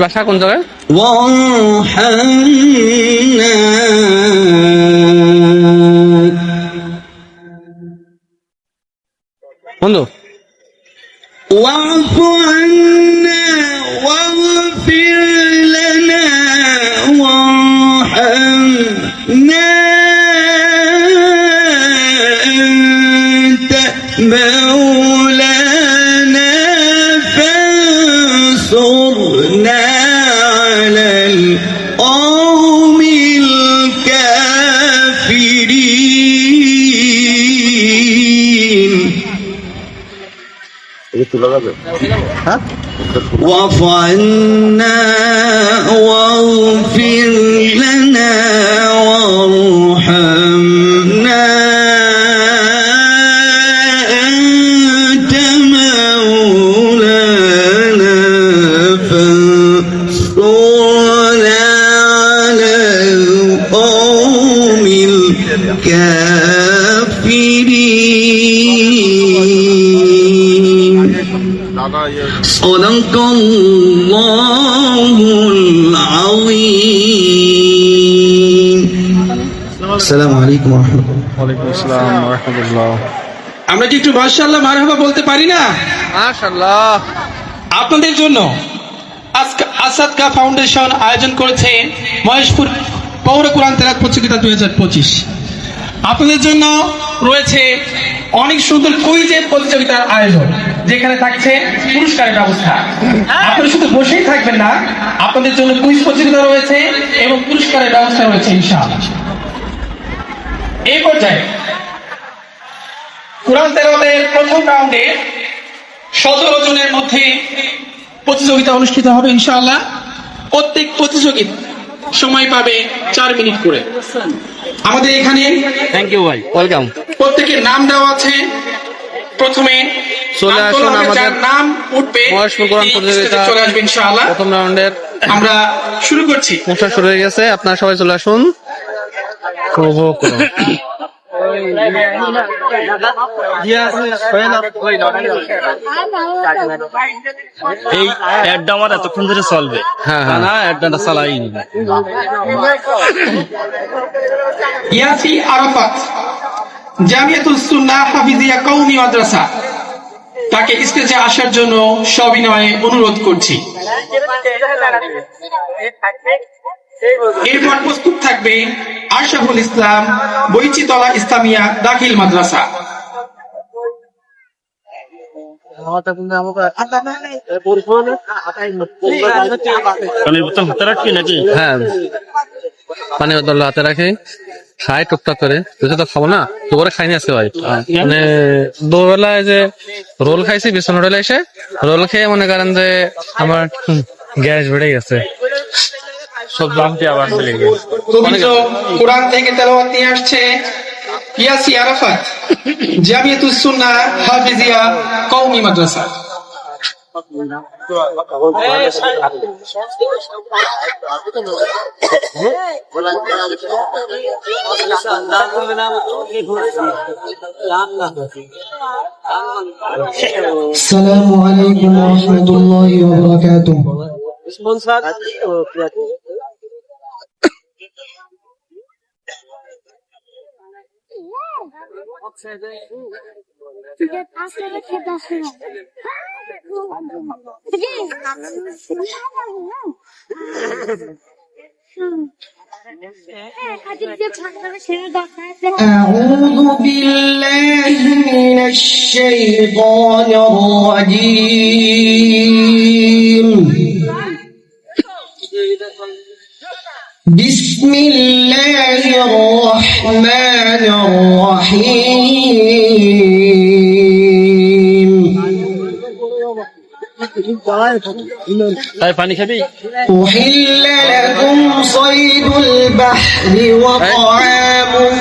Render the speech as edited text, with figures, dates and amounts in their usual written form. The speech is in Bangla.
বাসা কোন জায়গায়? বন্ধু واعف عنا واغفر لنا وارحمنا أنت مولانا فانصرنا على القوم الكافرين واعف عنا واغفر لنا وارحمنا أنت مولانا فانصرنا على القوم الكافرين صدق الله العظيم السلام عليكم ورحمة الله ওয়ালাইকুম আসসালাম ওয়া রাহমাতুল্লাহ। আমরা কি একটু মাশাআল্লাহ মারহাবা বলতে পারি না? মাশাআল্লাহ। আপনাদের জন্য আসাদ কা ফাউন্ডেশন আয়োজন করেছে মহেশপুর পৌর কোরআন তেলাওয়াত প্রতিযোগিতা 2025। আপনাদের জন্য রয়েছে অনেক সুন্দর কুইজের প্রতিযোগিতার আয়োজন, যেখানে থাকছে পুরস্কারের ব্যবস্থা। আপনারা শুধু বসেই থাকবেন না, আপনাদের জন্য কুইজ প্রতিযোগিতা রয়েছে এবং পুরস্কারের ব্যবস্থা রয়েছে ইনশাআল্লাহ। এই পর্যায়ে কোরআন তেলাওয়াতের প্রথম রাউন্ডে 17 জনের মধ্যে প্রতিযোগিতা অনুষ্ঠিত হবে ইনশাআল্লাহ। প্রত্যেক প্রতিযোগী সময় পাবে 4 মিনিট করে। আমাদের এখানে থ্যাংক ইউ ভাই, ওয়েলকাম। প্রত্যেকের নাম দেওয়া আছে। প্রথমে চলে আসুন আমাদের যার নাম উঠবে মহেশপুর কোরআন প্রতিযোগিতা চলে আসবে ইনশাআল্লাহ। প্রথম রাউন্ডের আমরা শুরু করছি। অনুষ্ঠান শুরু হয়ে গেছে, আপনারা সবাই চলে আসুন, উপভোগ করুন। এই অ্যাডটা আমার এতক্ষণ ধরে চলবে। হ্যাঁ, হ্যাঁ। না অ্যাডটা চালাইনি। ইয়াসি আরাফাত, জামিয়াতুস সুন্নাহ হাফিজিয়া কওমি মাদ্রাসা, তাকে স্টেজে আসার জন্য সবিনয়ে অনুরোধ করছি। এরপর প্রস্তুত থাকবে আশরাফুল ইসলাম, বৈচিতলা ইসলামিয়া দাখিল মাদ্রাসা। পানির বোতল হাতে রাখবি নাকি? হ্যাঁ, পানি বোতল হাতে রাখে, খাই টুকটাক করে। তুই তো খাবো না, দুপুরে খাইনি আজকে ভাই। মানে দুবেলায় যে রোল খাইছি বিছন হোটেলে এসে, রোল খেয়ে মনে করেন যে আমার গ্যাস বেড়ে গেছে। সব দাম দিয়ে আবার মিলে গেছে। পবিত্র কোরআন থেকে তেলাওয়াত নিয়ে আসছে ইয়াসি আরাফাত, জামিয়াতুস সুন্নাহ হাফিজিয়া কওমি মাদ্রাসা। السلام عليكم ورحمة الله وبركاته أعوذ بالله من الشيطان الرجيم بسم الله الرحمن الرحيم তাই পানি খাবি? أحل لكم صيد البحر وطعامه